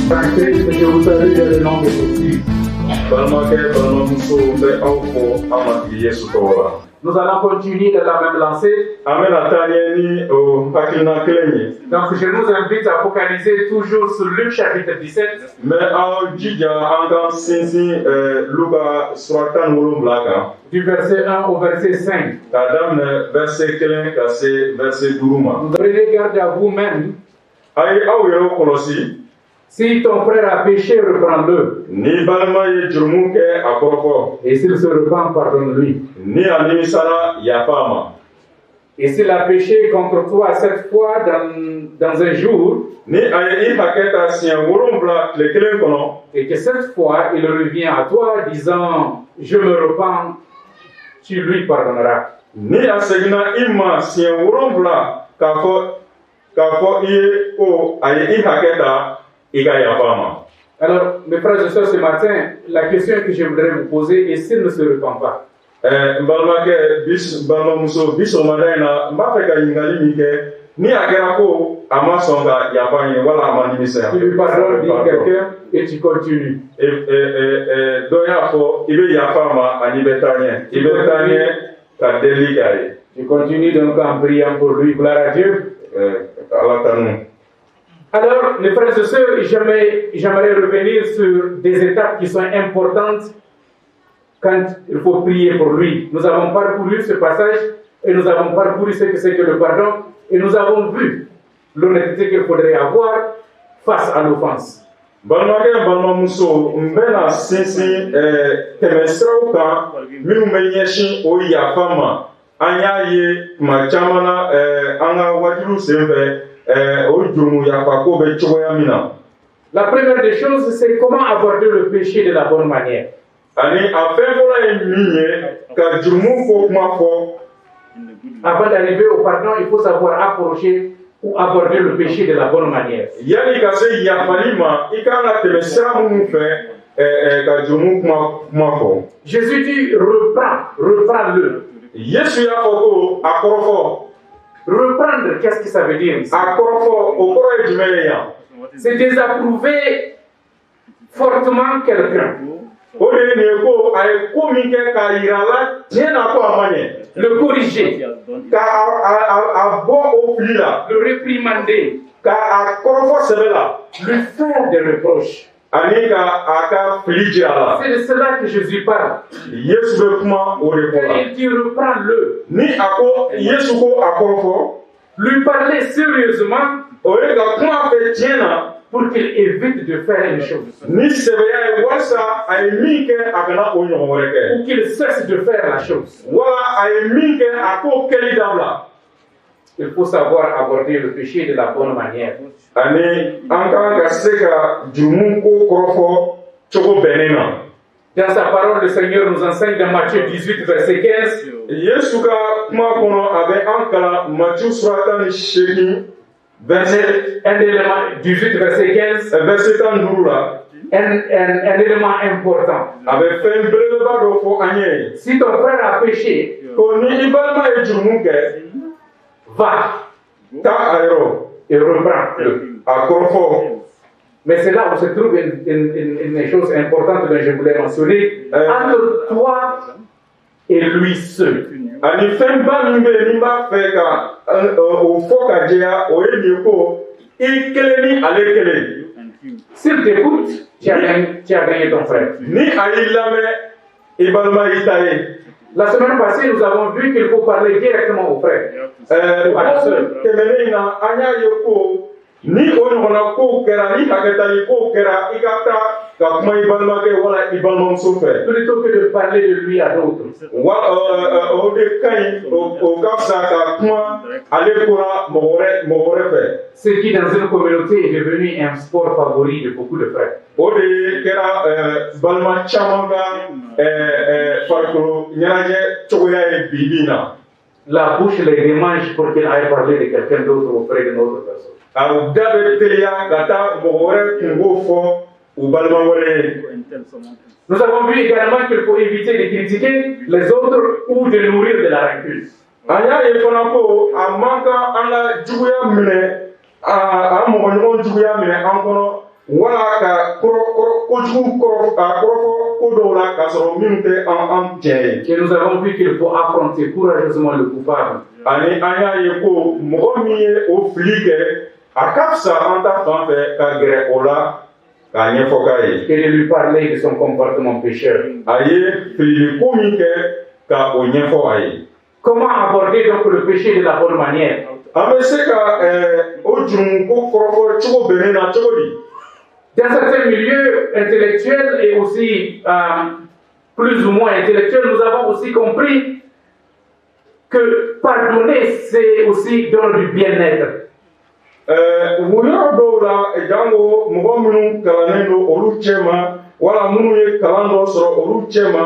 Je vous salue dans le nom de Jésus. Nous allons continuer de la même lancée. Donc je nous invite à focaliser toujours sur Luc chapitre 17. Du verset 1 au verset 5. Vous prenez garde à vous-même. Si ton frère a péché, reprends-le. Et s'il se repent, pardonne-lui. Et s'il a péché contre toi 7 fois dans un jour, et que cette fois il revient à toi disant je me repens, tu lui pardonneras. Alors, mes frères et sœurs, ce matin, la question que je voudrais vous poser est s'il ne se repent pas. Tu lui pardonnes, dit quelqu'un, et tu continues. Tu continues donc en priant pour lui, gloire à Dieu. Alors, mes frères et sœurs, j'aimerais revenir sur des étapes qui sont importantes quand il faut prier pour lui. Nous avons parcouru ce passage et nous avons parcouru ce que c'est que le pardon et nous avons vu l'honnêteté qu'il faudrait avoir face à l'offense. La première des choses, c'est comment aborder le péché de la bonne manière. Avant d'arriver au pardon, il faut savoir approcher ou aborder le péché de la bonne manière. Jésus dit reprends-le. Reprendre, qu'est-ce que ça veut dire? C'est désapprouver fortement quelqu'un. Le corriger. Le réprimander. Lui faire des reproches. C'est de cela que Jésus parle. Il dit reprends-le. Lui parler sérieusement pour qu'il évite de faire une chose. Ou qu'il cesse de faire la chose. Il faut savoir aborder le péché de la bonne manière. Dans sa parole, le Seigneur nous enseigne dans Matthieu 18, verset 15. Un élément, 18, verset 15. Un élément important. Si ton frère a péché, va et reprends-le. Mais c'est là où se trouve une chose importante que je voulais mentionner. Entre toi et lui seul. S'il t'écoute, tu as gagné ton frère. La semaine passée, nous avons vu qu'il faut parler directement au frère. Plutôt que de parler de lui à d'autres. Ce qui dans une communauté est devenu un sport favori de beaucoup de frères. La bouche les démange pour qu'il aille parler de quelqu'un d'autre auprès d'une autre personne. Nous avons vu également qu'il faut éviter de critiquer les autres ou de nourrir de la rancune. wala ka kojugu korofo ko dɔw la k'a sɔrɔ minnu tɛ an tiɲɛ ye. Et nous avons vu qu'il faut affronter courageusement le coupable. Ani an y'a ye ko mɔgɔ min ye o fili kɛ a ka fisa an ta fan fɛ ka gɛrɛ o la k'a ɲɛfɔ k'a ye. Et de lui parler de son comportement pécheur. A ye filili ko min kɛ ka o ɲɛfɔ a ye. Comment aborder donc le péché de la bonne manière? An bɛ se ka o jurumu ko kɔrɔfɔ cogo bɛnnen na cogo di? Dans certains milieux intellectuels et aussi plus ou moins intellectuels, nous avons aussi compris que pardonner, c'est aussi dans du bien-être. Yɔrɔ dɔw la jango mɔgɔ minnu kalannen don olu cɛ ma wala minnu ye kalan dɔ sɔrɔ olu cɛ ma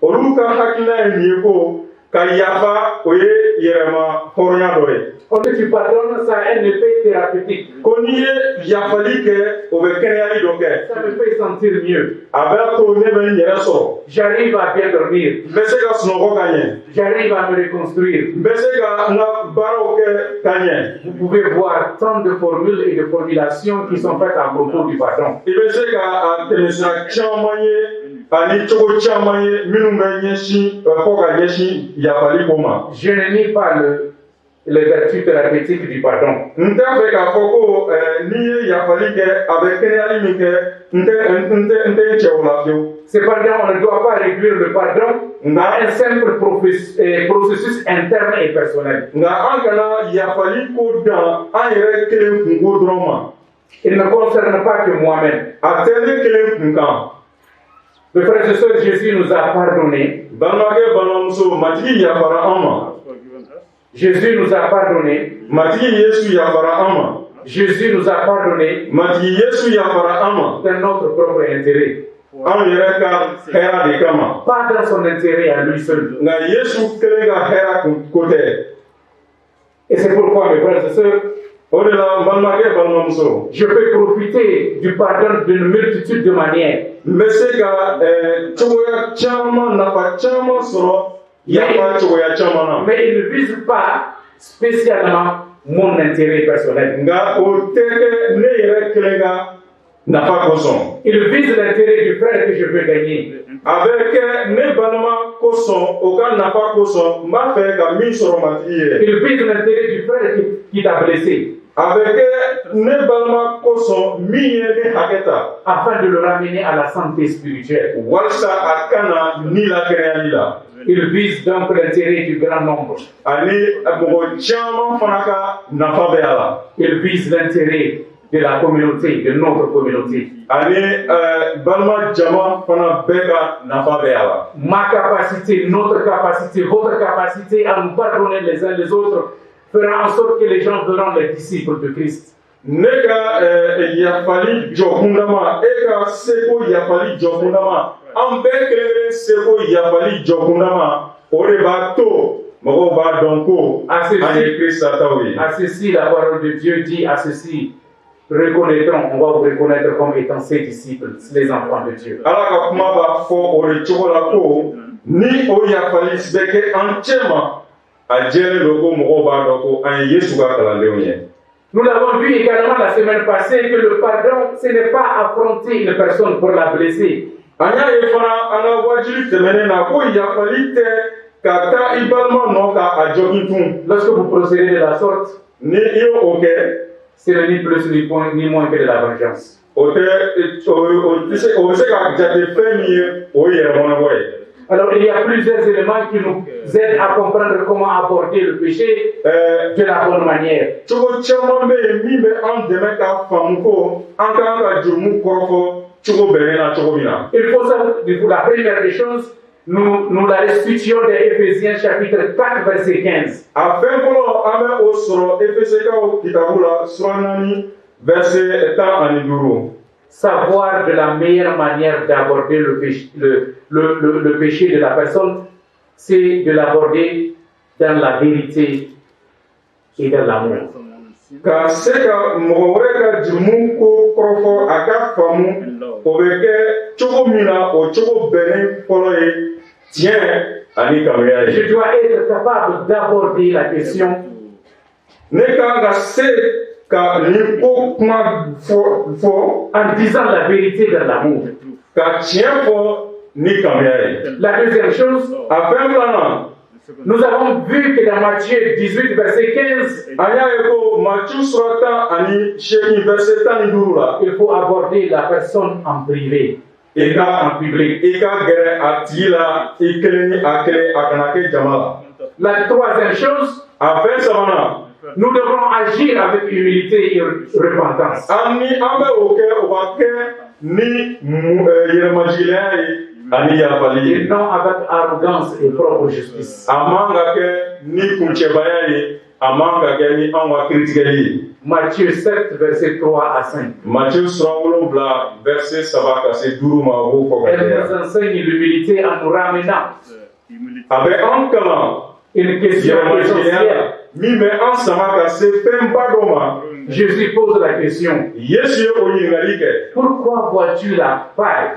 olu ka hakilina ye nin ye ko ka yafa o ye yɛrɛma hɔrɔnya dɔ ye. Quand tu pardonnes, ça a un effet thérapeutique. Ko n'i ye yafali kɛ o bɛ kɛnɛyali dɔ kɛ. Ça me fait sentir mieux. A bɛ to ne bɛ n yɛrɛ sɔrɔ. J'arrive à bien dormir. N bɛ se ka sunɔgɔ ka ɲɛ. J'arrive à me reconstruire. N bɛ se ka n ka baaraw kɛ ka ɲɛ. Vous pouvez voir tant de formules et de formulations qui sont faites à propos du pardon. I bɛ se ka tɛmɛsira caman ye ani cogo caman ye minnu bɛ ɲɛsin fɔ ka ɲɛsin yafali ko ma. Je ne nie pas les vertus thérapeutiques du pardon. N t'a fɛ k'a fɔ ko n'i ye yafali kɛ a bɛ kɛnɛyali min kɛ n tɛ cɛ o la fiyewu. Cependant, on ne doit pas réduire le pardon à un simple processus interne et personnel. Nka an kana yafali ko dan an yɛrɛ kelen kunko dɔrɔn ma. Il ne concerne pas que moi-même. A tɛ ne kelen kun kan. Mes frères et sœurs, Jésus nous a pardonné. Balimakɛ balimamuso matigi yafara an ma. Jésus nous a pardonné. Matigi Yesu yafara an ma. Jésus nous a pardonné Matigi Yesu yafara an ma. dans notre propre intérêt. An yɛrɛ ka hɛra de kama. Pas dans son intérêt à lui seul. Nka Yesu kelen ka hɛra ko tɛ. Et c'est pourquoi, mes frères et sœurs, O de la n balimakɛ balimamuso. je peux profiter du pardon d'une multitude de manières. N bɛ se ka cogoya caman nafa caman sɔrɔ yafa cogoya caman na. Mais il ne vise pas spécialement mon intérêt personnel. Nka o tɛ kɛ ne yɛrɛ kelen ka nafa kosɔn. Il vise l'intérêt du frère que je veux gagner. A bɛ kɛ ne balima kosɔn o ka nafa kosɔn n b'a fɛ ka min sɔrɔ matigi ye. Il vise l'intérêt du frère qui t'a blessé. A bɛ kɛ ne balima kosɔn min ye ne hakɛ ta. Afin de le ramener à la santé spirituelle. Walasa a kana ni lakɛnɛyali la. Il vise donc l'intérêt du grand nombre. Ani mɔgɔ caman fana ka nafa bɛ a la. Il vise l'intérêt de la communauté, de notre communauté. Ani balima jama fana bɛɛ ka nafa bɛ a la. Ma capacité, notre capacité, votre capacité à nous pardonner les uns les autres fera en sorte que les gens verront les disciples de Christ. Ne ka yafali jɔkundama e ka seko yafali jɔkundama an bɛɛ kelen kelen seko yafali jɔkundama o de b'a to mɔgɔw b'a dɔn ko an ye Krista taw ye. À ceci, la parole de Dieu dit, à ceci, reconnaîtront, on va vous reconnaître comme étant ses disciples, les enfants de Dieu. Ala ka kuma b'a fɔ o de cogo la ko ni o yafali bɛ kɛ an cɛ ma a jɛlen don ko mɔgɔw b'a dɔn ko an ye Yesu ka kalandenw ye. Nous l'avons vu également la semaine passée que le pardon, ce n'est pas affronter une personne pour la blesser. An y'a ye fana an ka wajili tɛmɛnen na ko yafali tɛ ka taa i balima nɔ ka a jɔgin tun. Lorsque vous procédez de la sorte, Ni i y'o kɛ ce n'est ni plus ni moins que de la vengeance. o bɛ se ka jate fɛn min ye o ye yɛrɛmɔnɛbɔ ye. Alors il y a plusieurs éléments qui nous aident à comprendre comment aborder le péché de la bonne manière. Cogo caman bɛ yen min bɛ an dɛmɛ ka faamu ko an ka kan ka jurumu kɔrɔfɔ cogo bɛnnen na cogo min na. Il faut savoir, la première des choses, nous la restitution des Éphésiens chapitre 4 verset 15. A fɛn fɔlɔ an bɛ o sɔrɔ Efesikaw kitabu la sura 4 verset 15. Savoir de la meilleure manière d'aborder le péché de la personne, c'est de l'aborder dans la vérité et dans l'amour. Ka se ka mɔgɔ wɛrɛ ka jurumu ko kɔrɔfɔ a ka faamu o bɛ kɛ cogo min na o cogo bɛnnen fɔlɔ ye tiɲɛ ani kanuya ye. Je dois être capable d'aborder la question Ne kan ka se ka ni ko kuma fo en disant la vérité dans l'amour. ka tiɲɛ fɔ ni kanuya ye. La deuxième chose, a fɛn filanan nous avons vu que dans Matthieu 18, verset 15, an y'a ye ko Matthieu sura 18 verset 15 la il faut aborder la personne en privé et i pas ka en public. i ka gɛrɛ a tigi la i kelen ni a kelen a kana kɛ jama la. La troisième chose, a fɛn sabanan nous devrons agir avec humilité et repentance. an bɛ o kɛ o ka kɛ ni yɛrɛmajigilenya ye ani yafali Et ye. non avec arrogance et propre justice. A man ka kɛ ni kuncɛbaya ye a man ka kɛ ni anw ka kiritigɛli ye. Matthieu 7, verset 3 à 5. Matthieu sura 7 verset 3 ka se 5 ma o b'o fɔ ka Elle caya. nous enseigne l'humilité en nous ramenant A bɛ an kalan une question yɛrɛmajigilenya la essentielle. min bɛ an sama ka se fɛnba dɔ ma. Jésus pose la question, Yesu ye o ɲininkali kɛ. pourquoi vois-tu la paille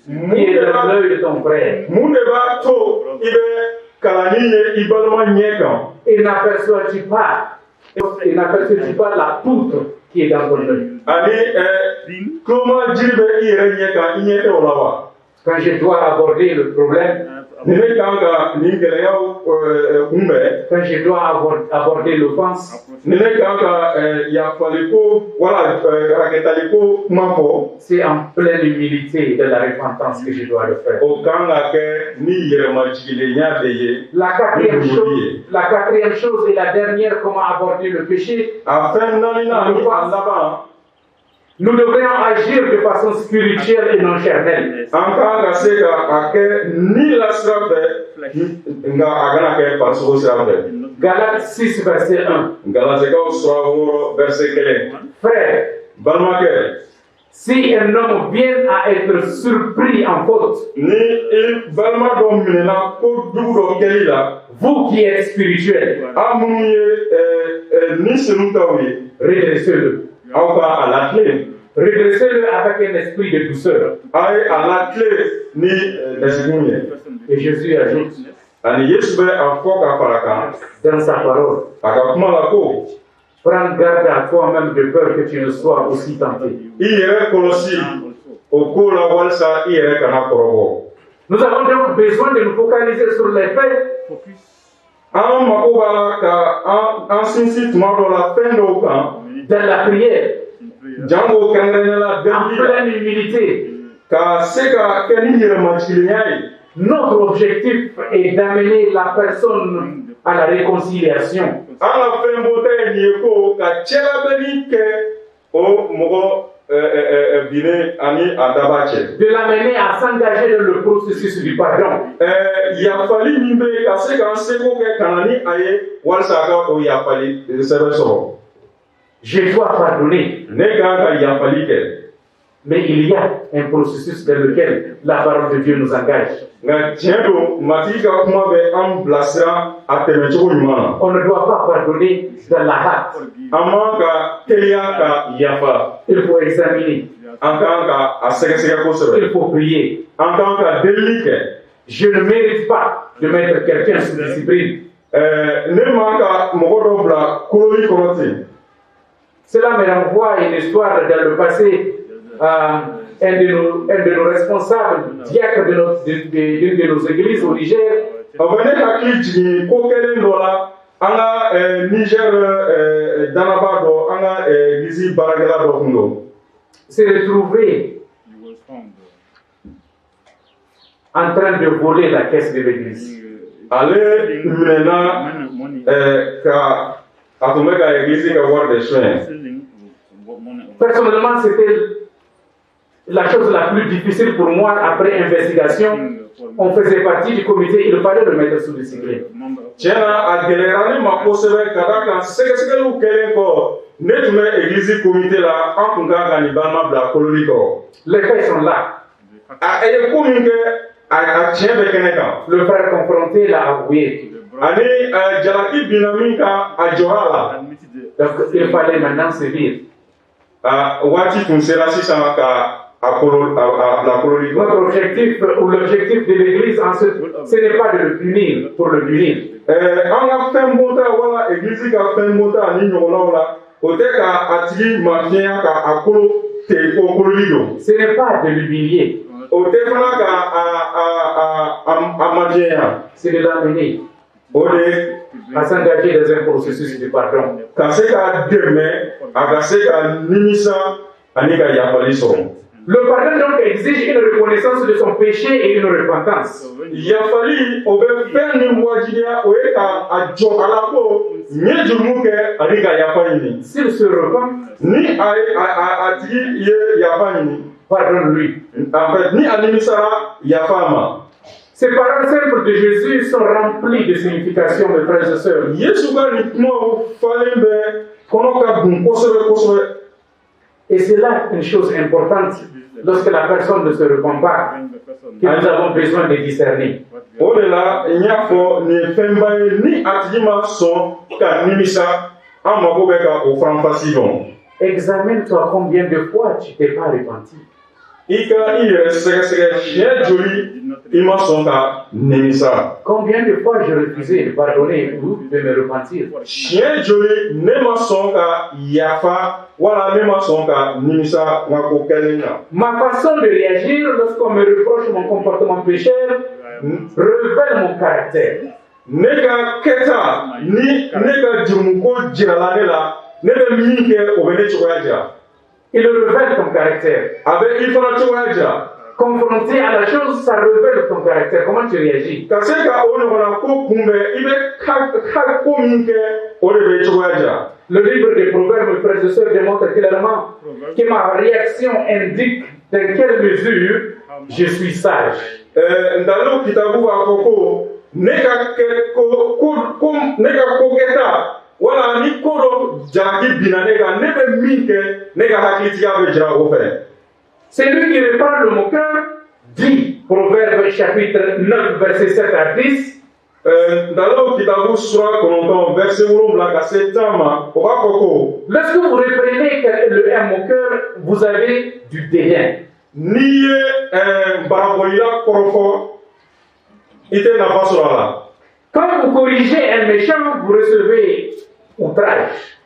Mun qui est de dans b'a l'œil de ton frère mun de b'a to i bɛ kalani ye i balima ɲɛ kan et n'aperçois-tu pas la poutre qui est dans ton œil? ani kuloma jiri bɛ i yɛrɛ ɲɛ kan i ɲɛ tɛ o la wa? Quand je dois aborder le problème, Ni ne kan ka nin gɛlɛyaw kunbɛn, quand je dois aborder l'offense, ni ne kan ka yafali ko wala hakɛtali ko kuma fɔ, c'est en pleine humilité de la repentance que je dois le faire. o kan ka kɛ ni yɛrɛmajigilenya de ye. La quatrième chose et la dernière, comment aborder le péché, A fɛn naaninan ni a laban, nous devrions agir de façon spirituelle et non charnelle. an kan ka se ka a kɛ ni la sira fɛ nka a kana kɛ farisogo sira fɛ. Galates 6, verset 1. Galasɛkaw sura 6 verset 1. Frère, Balimakɛ, si un homme vient à être surpris en faute, ni i balima dɔ minɛna ko jugu dɔ kɛli la, vous qui êtes spirituel, an minnu ye ni senutaw ye, redressez-le. aw ka a latilen. Redressez-le avec un esprit de douceur. A ye a latilen ni dɛsigin ye. Et Jésus ajoute Ani Yesu bɛ a fɔ ka fara kan dans sa parole, a ka kuma la ko prends garde à toi-même de peur que tu ne sois aussi tenté. i yɛrɛ kɔlɔsi o ko la walasa i yɛrɛ kana kɔrɔbɔ. Nous avons donc besoin de nous focaliser sur les faits An mako b'a la ka an sinsin tuma dɔ la fɛn dɔw kan, dans la prière, jango kɛrɛnkɛrɛnnenya la en delili la, pleine humilité. ka se ka kɛ ni yɛrɛmajigilenya ye. Notre objectif est d'amener la personne à la réconciliation. An ka fɛn bɔta ye nin ye ko ka cɛlabɛnni kɛ o mɔgɔ binnen ani a daba cɛ. De l'amener à s'engager dans le processus du pardon. Yafali min bɛ yen ka se k'an seko kɛ ka na ni a ye walasa a ka o yafali sɛbɛn sɔrɔ. Je dois pardonner, Ne kan ka yafali kɛ, mais il y a un processus dans lequel la parole de Dieu nous engage. nka tiɲɛ don matigi ka kuma bɛ an bilasira a tɛmɛcogo ɲuman na. On ne doit pas pardonner dans la hâte. An man ka teliya ka yafa, Il faut examiner, an kan ka a sɛgɛsɛgɛ kosɛbɛ, il faut prier. an kan ka delili kɛ. Je ne mérite pas de mettre quelqu'un sous discipline. Ne man ka mɔgɔ dɔ bila kololi kɔrɔ ten. Cela me renvoie à une histoire dans le passé. Un de nos responsables, diacre d'une de nos églises au Niger, A bɛ ne hakili jigin ko kelen dɔ la an ka Niger danaba dɔ an ka église baarakɛla dɔ kun don. s'est retrouvé en train de voler la caisse de l'église. Ale minɛna ka a tun bɛ ka église ka wari de soɲɛ. Personnellement, c'était la chose la plus difficile pour moi après investigation. On faisait partie du comité, il fallait le mettre sous discipline. Tiɲɛna a gɛlɛyara ne ma kosɛbɛ ka d'a kan sɛgɛsɛgɛliw kɛlen kɔ ne tun bɛ église comité la an tun kan ka nin balima bila kololi kɔrɔ. Les faits sont là. A ye ko min kɛ a tiɲɛ bɛ kɛnɛ kan. Le frère confronté l'a avoué. Ani jalaki binna min kan a jɔra la. Donc il fallait maintenant sévir. Waati tun sera sisan ka a bila kololi kɔrɔ. Notre objectif ou l'objectif de l'église, ce n'est pas de le punir pour le punir. An ka fɛn bɔta wala église ka fɛn bɔta ani ɲɔgɔnnaw la Ce n'est pas de l'humilier. C'est de l'amener à s'engager dans un processus de pardon. Le pardon donc exige une reconnaissance de son péché et une repentance. S'il se repent, pardonne-lui. Ces paroles simples de Jésus sont remplies de signification, mes frères et sœurs. Et c'est là une chose importante lorsque la personne ne se repent pas, que nous avons besoin de discerner. Examine-toi combien de fois tu t'es pas repenti. Combien de fois j'ai refusé de pardonner ou de me repentir? Ma façon de réagir lorsqu'on me reproche mon comportement pécheur révèle mon caractère. Il révèle ton caractère. Confronté à la chose, ça révèle ton caractère. Comment tu réagis? Le livre des Proverbes, frères et sœurs, démontre clairement que ma réaction indique dans quelle mesure je suis sage. C'est lui qui reprend le moqueur, dit, Proverbe chapitre 9, verset 7 à 10. Lorsque vous reprenez un moqueur, vous avez du dédain. Quand vous corrigez un méchant, vous recevez outrage.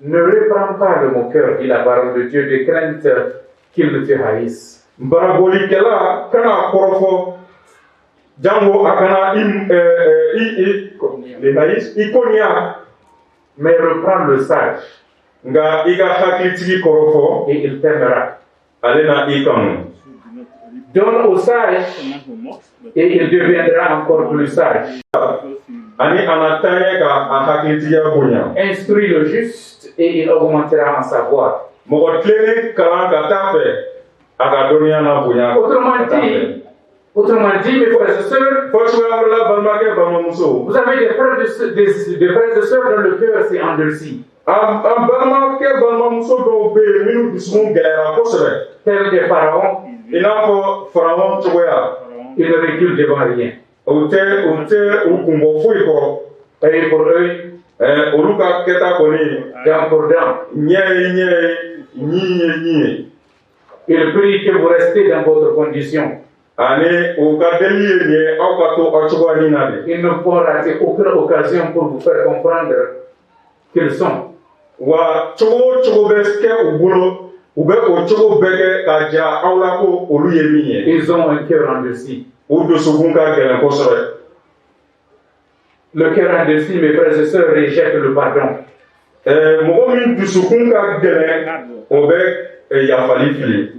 Ne reprends pas le moqueur, dit la parole de Dieu, de crainte qu'il ne te haïsse. Mais reprends le sage et il t'aimera. Donne au sage et il deviendra encore plus sage. Instruis le juste et il augmentera en savoir. Autrement dit, mes frères et sœurs, vous avez des frères et sœurs dont le cœur s'est endurci. Tels des pharaons, ils ne reculent devant rien. Et pour eux, dent pour dent. Il prie que vous restez dans votre condition. Ils ne pourront rater aucune occasion pour vous faire comprendre qu'ils sont. Ils ont un cœur endurci. Le cœur endurci, mes frères et sœurs, rejette le pardon.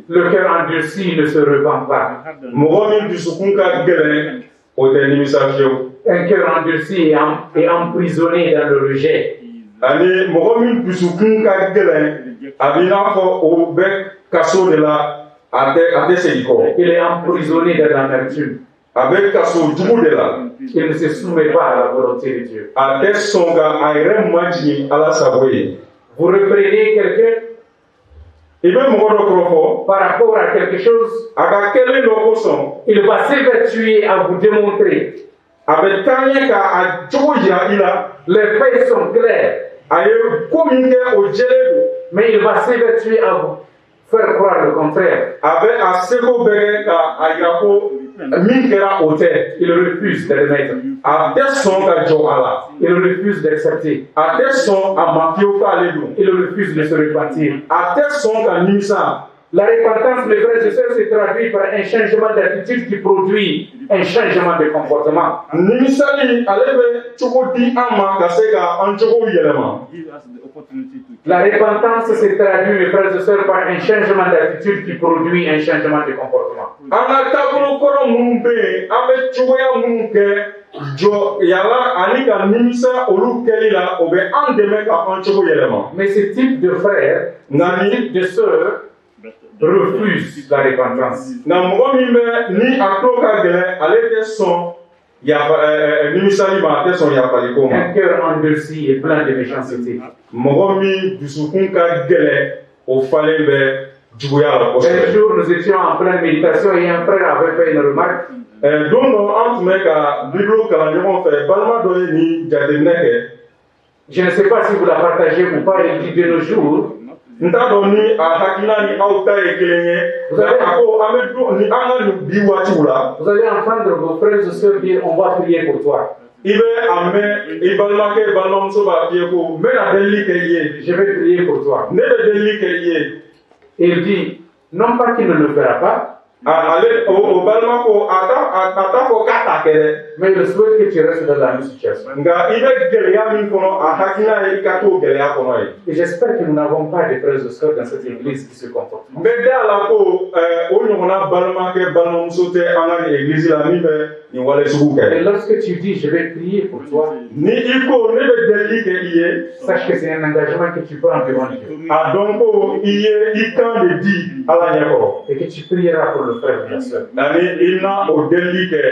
Le cœur endurci ne se repent pas. Un cœur endurci est emprisonné dans le rejet. Il est emprisonné dans l'amertume. Il ne se soumet pas à la volonté de Dieu. Vous reprenez quelqu'un par rapport à quelque chose, il va s'évertuer à vous démontrer. Les faits sont clairs, mais il va s'évertuer à vous faire croire le contraire. min kɛra o tɛ. Il refuse d'admettre. A tɛ sɔn ka jɔ a la. Il refuse d'accepter. A tɛ sɔn a ma fiyewu k'ale don. Il refuse de se repentir. A tɛ sɔn ka nimisa. La repentance, mes frères et sœurs, se traduit par un changement d'attitude qui produit un changement de comportement. Nimisali ale bɛ cogo di an ma ka se ka an cogow yɛlɛma. La repentance se traduit, mes frères et sœurs, par un changement d'attitude qui produit un changement de comportement. An ka taabolo kɔrɔ minnu bɛ yen, an bɛ cogoya minnu kɛ jɔ yala ani ka nimisa olu kɛli la, o bɛ an dɛmɛ ka an cogo yɛlɛma. Mais ce type de frères, ce type de sœurs, refuse la repentance. Na mɔgɔ min bɛ ni a tulo ka gɛlɛn ale tɛ sɔn nimisali ma, a tɛ sɔn yafali ko ma. Un cœur endurci et plein de méchanceté. Mɔgɔ min dusukun ka gɛlɛn o falen bɛ juguya la kosɛbɛ. Un jour, nous étions en pleine méditation et un frère avait fait une remarque. Don dɔ an tun bɛ ka bibulu kalan ɲɔgɔn fɛ, balima dɔ ye nin jateminɛ kɛ. Je ne sais pas si vous la partagez ou pas. Il dit de nos jours, N t'a dɔn ni a hakilina ni aw ta ye kelen ye. A ko an bɛ don ni an ka nin bi waatiw la. vous allez entendre vos frères et sœurs dire on va prier pour toi. I bɛ a mɛn i balimakɛ balimamuso b'a f'i ye ko n bɛna delili kɛ i ye. Je vais prier pour toi. Ne bɛ delili kɛ i ye. Et il dit, non pas qu'il ne le fera pas, Ale o balima ko a t'a fɔ k'a t'a kɛ dɛ. mais il souhaite que tu restes dans la même situation. Nka i bɛ gɛlɛya min kɔnɔ a hakilina ye i ka t'o gɛlɛya kɔnɔ ye. Et j'espère que nous n'avons pas de frères et sœurs dans cette église qui se comportent. N bɛ da la ko o ɲɔgɔnna balimakɛ balimamuso tɛ an ka nin église la min bɛ nin wale sugu Et kɛ. lorsque tu dis je vais prier pour toi, Ni i ko ne bɛ delili kɛ i ye. sache que c'est un engagement que tu prends devant Dieu. A dɔn ko i ye i kan de di Ala ɲɛkɔrɔ. Et que tu prieras pour le frère et la sœur. Ani i na o delili kɛ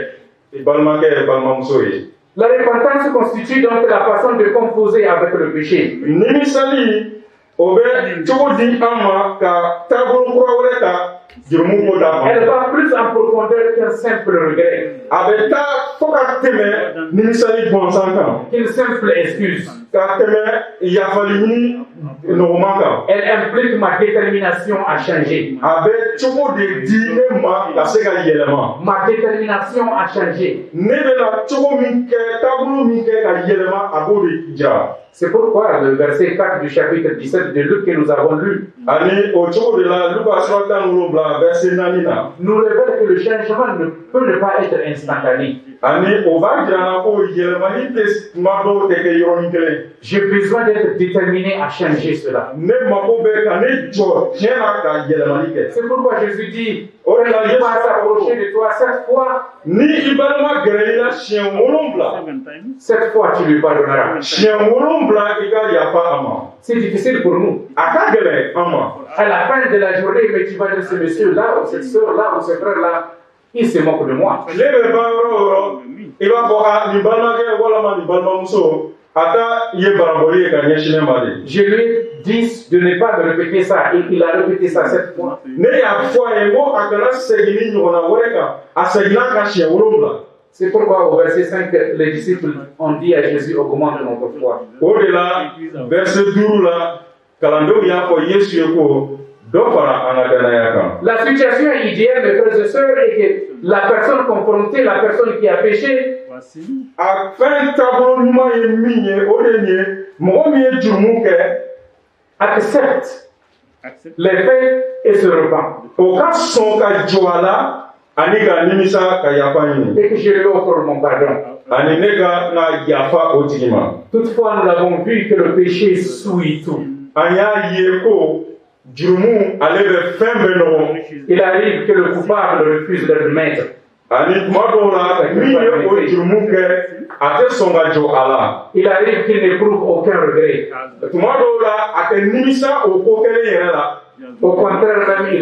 i balimakɛ balimamuso ye. La repentance constitue donc la façon de composer avec le péché. Nimisali o bɛ cogo di an ma ka taabolo kura wɛrɛ ta jurumu ko ta Elle fan. va plus en profondeur qu'un simple regret, A bɛ taa fo ka tɛmɛ nimisali gansan kan. qu'une simple excuse. Ka tɛmɛ yafali ɲini nɔgɔman kan. Elle implique ma détermination à changer. A bɛ cogo de di ne ma ka se ka yɛlɛma. Ma détermination à changer. Ne bɛna cogo min kɛ taabolo min kɛ ka yɛlɛma a b'o de jira. C'est pourquoi le verset 4 du chapitre 17 de Luc que nous avons lu Ani o cogo de la Luka sura 17 verset 4 na. nous révèle que le changement ne peut ne pas être instantané. Ani o b'a jira na ko yɛlɛmani tɛ tuma dɔw tɛ kɛ yɔrɔnin kelen. J'ai besoin d'être déterminé à changer cela. Ne mako bɛ ka ne jɔ tiɲɛ na ka yɛlɛmani kɛ. C'est pourquoi Jésus dit, O quand de la il va s'approcher de toi ni i balima gɛrɛ i la siɲɛ 7, cette fois tu lui pardonneras. siɲɛ 7 i ka yafa a ma. C'est difficile pour nous. A ka gɛlɛn an ma. À la fin de la journée, mais tu vas dire ce monsieur-là, ou cette soeur-là, ou ce frère-là, il se moque de moi. Tile bɛ ban yɔrɔ o yɔrɔ i b'a fɔ a nin balimakɛ walama nin balimamuso a ta ye barabɔli ye ka ɲɛsin ne ma de. Je lui ai dit de ne pas me répéter ça, et il a répété ça 7 fois. Ne y'a fɔ a ye ko a kana segin ni ɲɔgɔnna wɛrɛ kan a seginna ka siɲɛ 7. C'est pourquoi au verset 5, les disciples ont dit à Jésus, augmente notre foi. O de la verset 5 la kalandenw y'a fɔ Yesu ye ko dɔ fara an ka danaya kan. La situation idéale, mes frères et sœurs, est que la personne confrontée, la personne qui a péché, A fɛn taabolo ɲuman ye min ye o de ye mɔgɔ min ye jurumu kɛ accepte les faits et se repent. o ka sɔn ka jɔ a la ani ka nimisa ka yafa ɲini. Et que je lui offre mon pardon. Ani ne ka na yafa o tigi ma. Toutefois, nous avons vu que le péché souille tout. An y'a ye ko jurumu ale bɛ fɛn bɛɛ nɔgɔ. Il arrive que le coupable refuse d'admettre. Ani tuma dɔw la min ye o jurumu kɛ a tɛ sɔn ka jɔ a la. Il arrive qu'il n'éprouve aucun regret. Tuma dɔw la a tɛ nimisa o ko kelen yɛrɛ la. Au contraire, même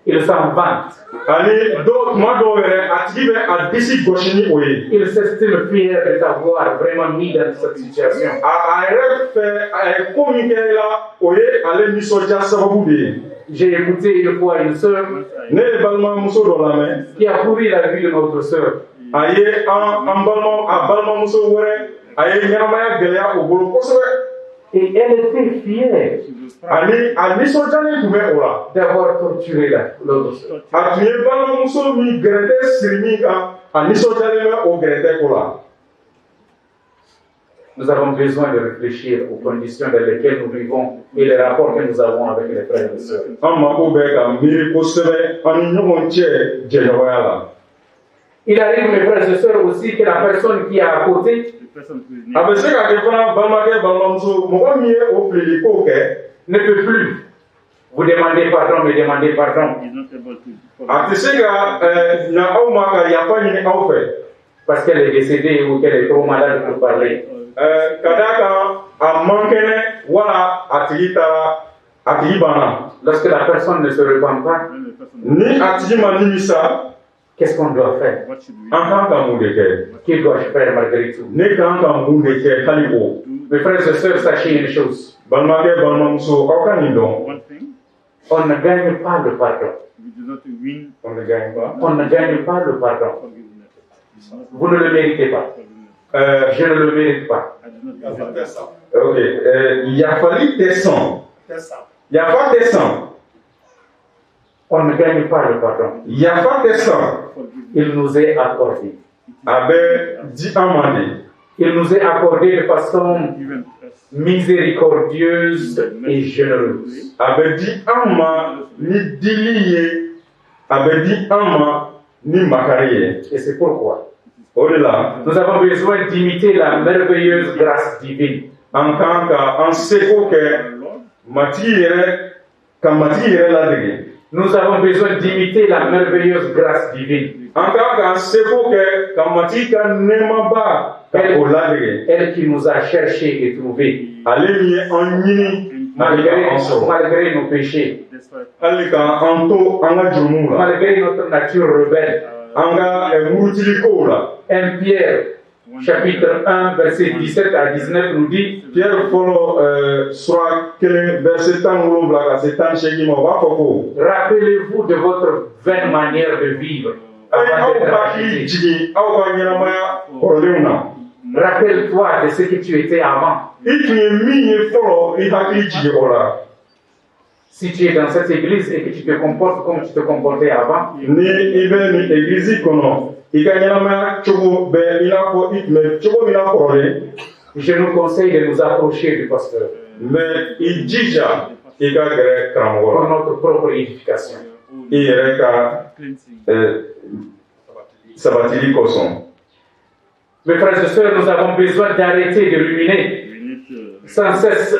il s'en vante. Ani tuma dɔw yɛrɛ a tigi bɛ a disi gosi ni o ye. Il s'estime fier de t'avoir vraiment mis dans cette situation. A yɛrɛ fɛ a ye ko min kɛ la o ye ale nisɔndiya sababu de ye. J'ai écouté une fois une sœur Ne ye balimamuso dɔ lamɛn. qui a pourri la vie de notre sœur. A ye a balimamuso wɛrɛ a ye ɲɛnamaya gɛlɛya o bolo kosɛbɛ. Et elle était fière ani a nisɔndiyalen tun bɛ o la. d'avoir torturé l'autre sœur. A tun ye balimamuso min gɛrɛtɛ siri min kan a nisɔndiyalen bɛ o gɛrɛtɛ ko la. Nous avons besoin de réfléchir aux conditions dans lesquelles nous vivons et les rapports que nous avons avec les frères et sœurs. An mako bɛ ka miiri kosɛbɛ an ni ɲɔgɔn cɛ jɛɲɔgɔnya la. Il arrive, mes frères et sœurs, aussi que la personne qui est à côté A bɛ se ka kɛ fana balimakɛ balimamuso mɔgɔ min ye o filili ko kɛ ne peut plus vous demander pardon, me demander pardon, a tɛ se ka ɲa aw ma ka yafa ɲini aw fɛ. parce qu'elle est décédée ou qu'elle est trop malade pour parler. Ka d'a kan a man kɛnɛ wala a tigi banna. Lorsque la personne ne se repent pas, Ni a tigi ma nimisa qu'est-ce qu'on doit faire? an kan ka mun de kɛ. Que dois-je faire malgré tout? Ne kan ka mun de kɛ hali o. Mes frères et sœurs, sachez une chose, Balimakɛ balimamuso aw ka nin dɔn. on ne gagne pas le pardon. On ne gagne pas. On ne gagne pas le pardon. Vous ne le méritez pas. Je ne le mérite pas. Ok. Yafali tɛ sɔn. Yafa tɛ sɔn. On ne gagne pas le pardon. Yafa tɛ sɔn. Il nous est accordé. A bɛ di an ma de. Il nous est accordé de façon miséricordieuse et généreuse. A bɛ di an ma ni dili ye. A bɛ di an ma ni makari ye. Et c'est pourquoi O de la nous avons besoin d'imiter la merveilleuse grâce divine. an kan ka an seko kɛ matigi yɛrɛ ka matigi yɛrɛ ladege. Nous avons besoin d'imiter la merveilleuse grâce divine. An kan ka an seko kɛ ka matigi ka nɛɛmaba ka o ladege. Elle qui nous a cherchés et trouvés, Ale min ye an ɲini ani ka an sɔrɔ. malgré nos péchés, Hali ka an to an ka jurumuw la. malgré notre nature rebelle. An ka murutili kow la. 1 Pierre, chapitre 1, verset 17 à 19 nous dit, Pierre fɔlɔ sura 1 verset 17 ka se 18 ma o b'a fɔ ko. rappelez-vous de votre vaine manière de vivre. Aw hakili jigin aw ka ɲɛnamaya kɔrɔlenw na. Rappelle-toi de ce que tu étais avant. I tun ye min ye fɔlɔ i hakili jigin o la. Si tu es dans cette église et que tu te comportes comme tu te comportais avant, Ni i bɛ nin église kɔnɔ i ka ɲɛnamaya cogo bɛ i n'a fɔ i tun bɛ cogo min na kɔrɔlen. je nous conseille de nous approcher du pasteur Mais i jija i ka gɛrɛ karamɔgɔ pour la. notre propre édification. I yɛrɛ ka sabatili kosɔn. Mes frères et sœurs, nous avons besoin d'arrêter de ruminer sans cesse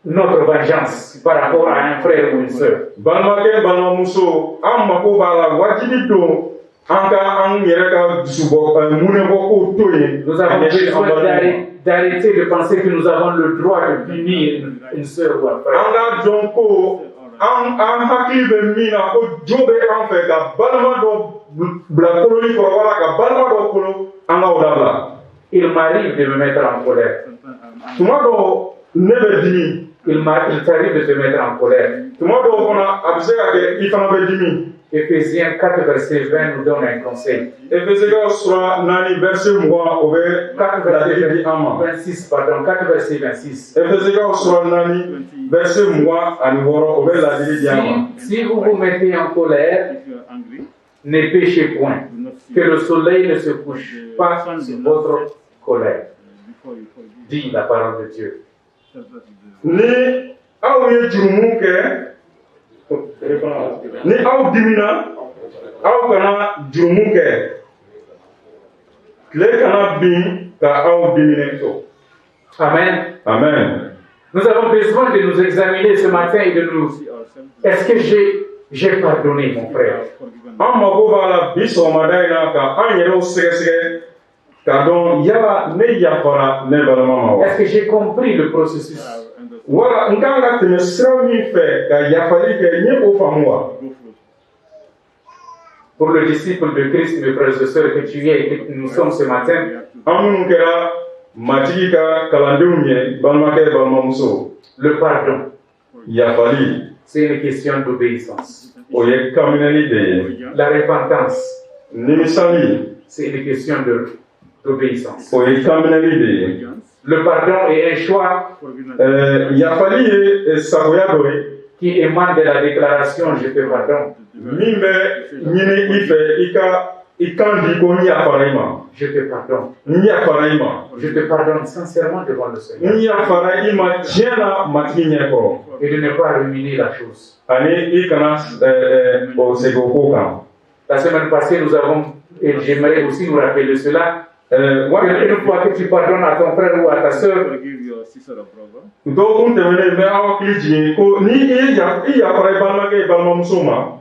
notre vengeance par rapport à un frère ou une sœur. Balimakɛ balimamuso an mako b'a la wajibi don an ka an yɛrɛ ka dusubɔ munɛbɔkow to yen. Nous avons besoin d'arrêter de penser que nous avons le droit de punir une sœur ou un frère. An ka dɔn ko an hakili bɛ min na ko jo bɛ an fɛ ka balima dɔ bila koloni kɔrɔ wala ka balima dɔ kolo an ka o dabila. Il m'arrive de me mettre en colère. Tuma dɔw ne bɛ dimi. Il t'arrive de te mettre en colère. Tuma dɔw fana a bɛ se ka kɛ i fana bɛ dimi. Éphésiens 4, verset 20 nous donne un conseil. Efesikaw sura 4 verset 20 o bɛ 4, ladili di an ma. 26, pardon, 4, verset 26. Efesikaw sura 4 verset 26 o bɛ ladili di an ma. Si vous vous mettez en colère, ne péchez point, que le soleil ne se couche pas sur votre colère. Dit la parole de Dieu. Ni aw ye jurumu kɛ ni aw dimina aw kana jurumu kɛ tile kana bin ka aw diminen to. Amen. Amen. Nous avons besoin de nous examiner ce matin et de nous... Est-ce que j'ai pardonné mon frère? An mako b'a la bi sɔgɔmada in na ka an yɛrɛw sɛgɛsɛgɛ k'a dɔn yala ne yafara ne balima ma wa. Est-ce que j'ai compris le processus? Wala n kan ka tɛmɛ sira min fɛ ka yafali kɛ n ye o faamu wa. Pour le disciple de Christ, mes frères et sœurs, que tu es et que nous sommes ce matin, An minnu kɛra matigi ka kalandenw ye balimakɛ balimamuso. le pardon, Yafali c'est une question d'obéissance. o ye kaminɛli de ye. La repentance, Nimisali c'est une question d'obéissance. o ye kaminɛli de ye. Le pardon est un choix yafali ye sagoya dɔ ye qui émane de la déclaration je te pardonne. min bɛ ɲini i fɛ i kan di ko n yafara i ma. Je te pardonne. N yafara i ma. Je te pardonne sincèrement devant le Seigneur. N yafara i ma tiɲɛ na matigi ɲɛ kɔrɔ. Et de ne pas ruminer la chose. Ani i kana o segin o ko kan. La semaine passée, nous avons, et j'aimerais aussi nous rappeler cela, une fois que tu pardonnes à ton frère ou à ta sœur, dɔgɔkun tɛmɛnen bɛ aw hakili jigin ko ni i yafara i balimakɛ i balimamuso ma.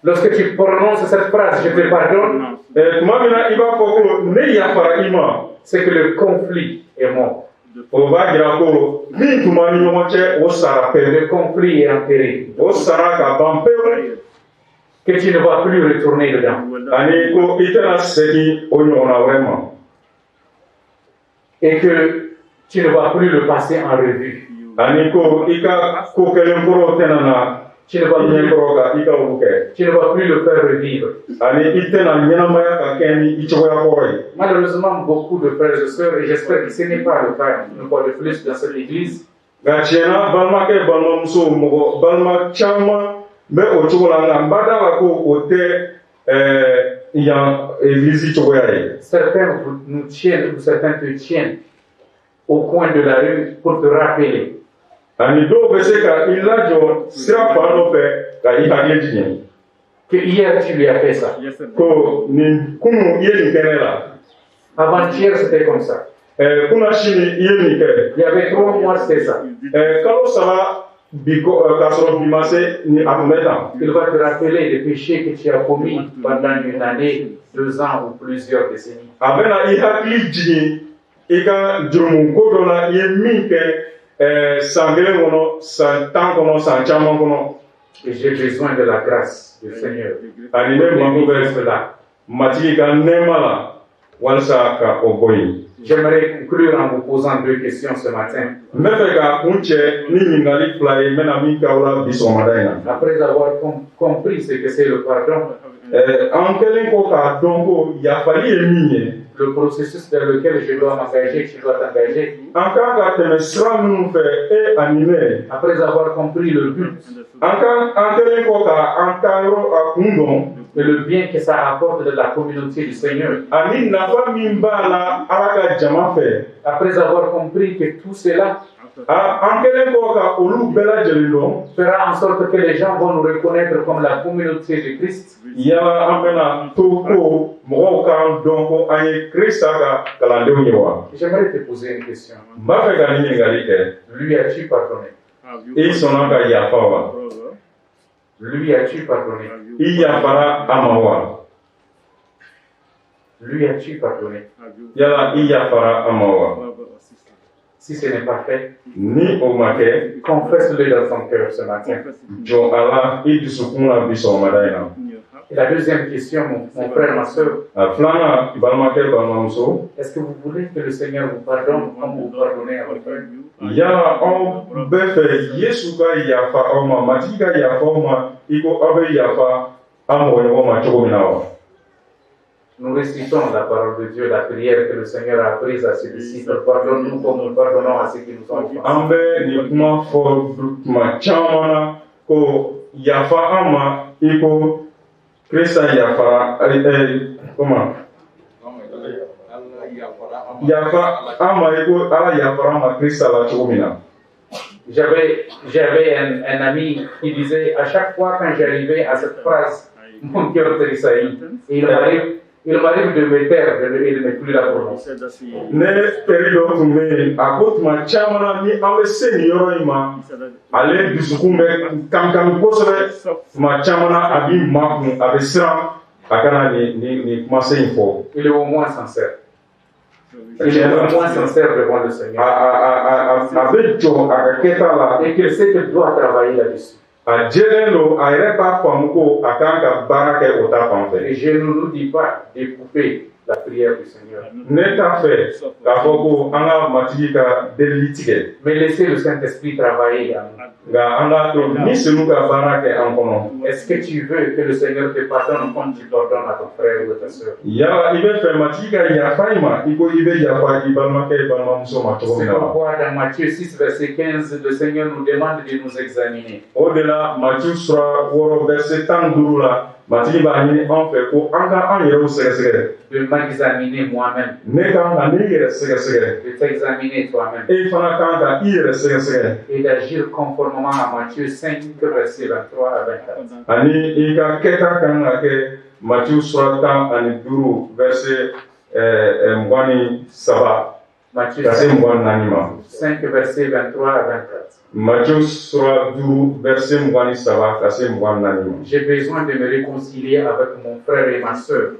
Lorsque tu prononces cette phrase, je te pardonne, tuma min na i b'a fɔ ko ne yafara i ma. c'est que le conflit est mort. O b'a jira ko min tun b'a ni ɲɔgɔn cɛ o sara pewu. Le conflit est enterré. O sara ka ban pewu. Que tu ne vas plus retourner dedans. Ani ko i tɛna segin o ɲɔgɔnna wɛrɛ ma. Et que tu ne vas plus le passer en revue. Ani ko i ka ko kelen kɔrɔ tɛna na Tu ne vas ɲɛ plus, kɔrɔ ka i ka olu kɛ. tu ne vas plus le faire revivre. Ani i tɛna ɲɛnamaya ka kɛ ni i cogoya kɔrɔ ye. Malheureusement, beaucoup de frères et sœurs, et j'espère que ce n'est pas le cas une fois de plus dans cette église, Nka tiɲɛna balimakɛ balimamuso mɔgɔ balima caman bɛ o cogo la nka n b'a d'a la ko o tɛ yan église cogoya ye. certains nous tiennent ou certains te tiennent au coin de la rue pour te rappeler Ani dɔw bɛ se ka i lajɔ sira fan dɔ fɛ ka i hakili jigin que hier tu lui as fait ça. ko nin kunun i ye nin kɛ ne la. Avant-hier, c'était comme ça. Kunna sini i ye nin kɛ. Il y avait 3 mois, c'était ça. Kalo saba bi k'a sɔrɔ bi ma se ni a tun bɛ tan. Il va te rappeler les péchés que tu as commis pendant une année, 2 ans ou plusieurs décennies. A bɛna i hakili jigin i ka jurumu ko dɔ la i ye min kɛ san kelen kɔnɔ san 10 kɔnɔ san caman kɔnɔ. Et j'ai besoin de la grâce du Seigneur. Ani ne mako bɛ Cela. matigi ka nɛɛma la walasa ka o bɔ yen. J'aimerais conclure en vous posant 2 questions ce matin. N bɛ fɛ ka kun cɛ ni ɲininkali 2 ye n bɛna min k'aw la bi sɔgɔmada in na. Après avoir compris ce que c'est le pardon, An kɛlen ko k'a dɔn ko yafali ye min ye. le processus dans lequel je dois m'engager, tu dois t'engager. An kan ka tɛmɛ sira minnu fɛ e ani ne. Après avoir compris le but An kɛlen ko ka an taa yɔrɔ a kun dɔn. et le bien que ça apporte de la communauté du Seigneur, Ani nafa min b'a la Ala ka jama fɛ. après avoir compris que tout cela An kɛlen ko ka olu bɛɛ lajɛlen dɔn. fera en sorte que les gens vont nous reconnaître comme la communauté de Christ, Yala an bɛna to ko mɔgɔw k'an dɔn ko an ye Krista ka kalandenw ye wa. j'aimerais te poser une question. N b'a fɛ ka nin ɲininkali kɛ. Lui as-tu pardonné? I sɔnna ka yafa wa? Lui as-tu pardonné? I yafara a ma wa? Lui as-tu pardonné? Yala i yafara a ma wa? Si ce n'est pas fait, Ni o ma kɛ, confesse-le dans ton cœur ce matin. jɔ a la i dusukun la bi sɔgɔmada in na. Et la deuxième question, mon frère, ma soeur, A filanan balimakɛ balimamuso, est-ce que vous voulez que le Seigneur vous pardonne comme vous pardonnez à votre frère? yala aw bɛ fɛ Yesu ka yafa aw ma, matigi ka yafa aw ma, i ko aw bɛ yafa an mɔgɔɲɔgɔn ma cogo min na wa? Nous récitons la parole de Dieu, la prière que le Seigneur a apprise à ses disciples. Pardonne-nous comme nous pardonnons à ceux qui nous ont offensés. An bɛ nin kuma fɔ tuma caman na ko yafa an ma, i ko Krista yafara comment? Yafa an ma, i ko Ala yafara an ma Krista la cogo min na. J'avais un ami qui disait, à chaque fois quand j'arrivais à cette phrase, mon cœur tressaillit. Et il m'arrive de me taire et de ne plus la prononcer. Ne teri dɔ tun bɛ yen a ko tuma caman na ni an bɛ se nin yɔrɔ in ma ale dusukun bɛ kan kosɛbɛ tuma caman na a b'i makun a bɛ siran a kana nin kumasen in fɔ. Il est au moins sincère. Il est au moins sincère devant le Seigneur. A bɛ jɔ a ka kɛta la. Et qu'il sait qu'il doit travailler là-dessus. A jɛlen don a yɛrɛ b'a faamu ko a kan ka baara kɛ o ta fan fɛ. Et je ne nous dis pas d'écouper la prière du Seigneur. Ne t'a fait k'a fɔ ko an ka matigi ka delili tigɛ. Mais laissez le Saint-Esprit travailler en nous. Nka an k'a to ni senu ka baara kɛ an kɔnɔ. Est-ce que tu veux que le Seigneur te pardonne comme tu pardonnes à ton frère ou à ta sœur? Yala i bɛ fɛ matigi ka yafa i ma i ko i bɛ yafa i balimakɛ i balimamuso ma cogo C'est min na. pourquoi dans Matthieu 6, verset 15, le Seigneur nous demande de nous examiner. O de la Matthieu sura 6 verset 15 la matigi b'a ɲini an fɛ ko an ka an yɛrɛw sɛgɛsɛgɛ. De m'examiner moi-même. Ne kan ka ne yɛrɛ sɛgɛsɛgɛ. De t'examiner toi-même. E fana kan ka i yɛrɛ sɛgɛsɛgɛ. Et d'agir conformément à Matthieu 5, verset 23 à 24. Ani i ka kɛta kan ka kɛ Matthieu sura 15 verset 23 Matthieu ka se 24 ma. 5, verset 23 à 24. Matthieu sura 12 verset 23 ka se 24 ma. J'ai besoin de me réconcilier avec mon frère et ma sœur.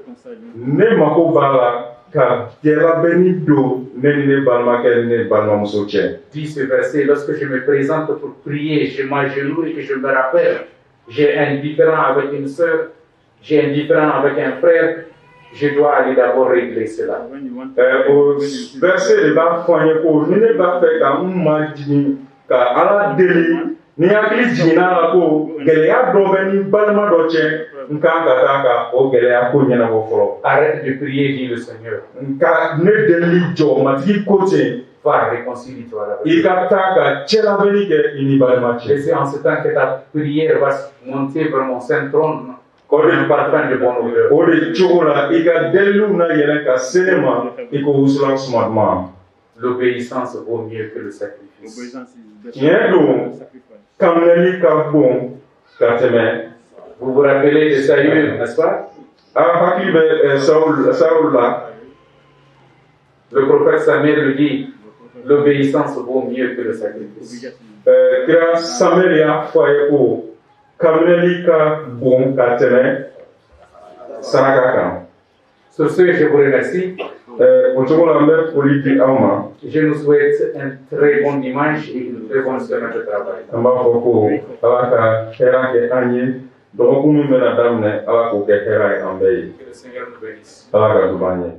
Ne mako b'a la ka gɛlɛbɛnni don ne ni ne balimakɛ ni ne balimamuso cɛ. Dit ce verset, lorsque je me présente pour prier, je m'agenouille et que je me rappelle, j'ai un différend avec une sœur, j'ai un différend avec un frère, je dois aller d'abord régler cela. O verset de b'a fɔ an ye ko ni ne b'a fɛ ka n majigin ka Ala deli ni hakili jiginna a la ko gɛlɛya dɔ bɛ ni balima dɔ cɛ n kan ka taa ka o gɛlɛya ko ɲɛnabɔ fɔlɔ. Arrête de prier, dit le Seigneur. Nka ne deli jɔ matigi ko ten. Va, réconcilie-toi avec I ka taa ka cɛlabɛnni kɛ i ni balima cɛ. Et c'est en ce temps que ta prière va monter vers mon saint trône comme un parfum de bonne odeur. O de cogo la i ka deliliw na yɛlɛ ka se ne ma i ko wusulan suma duman. L'obéissance vaut mieux que le sacrifice. Tiɲɛ don kaminɛli ka bon ka tɛmɛ. Vous vous rappelez de Saül, n'est-ce pas? A hakili bɛ Saul la. Le prophète Samuel le dit, l'obéissance vaut mieux que le sacrifice. Kira Samuel y'a fɔ a ye ko kaminɛli ka bon ka tɛmɛ saraka kan. Sur ce, je vous remercie. O cogo la n bɛ foli di aw ma. Je nous souhaite un très bon dimanche et une très bonne semaine de travail. An b'a fɔ ko Ala ka hɛrɛ kɛ an ye dɔgɔkun min bɛna daminɛ Ala k'o kɛ hɛrɛ ye an bɛɛ ye. Que le Seigneur nous bénisse. Ala ka duba an ye.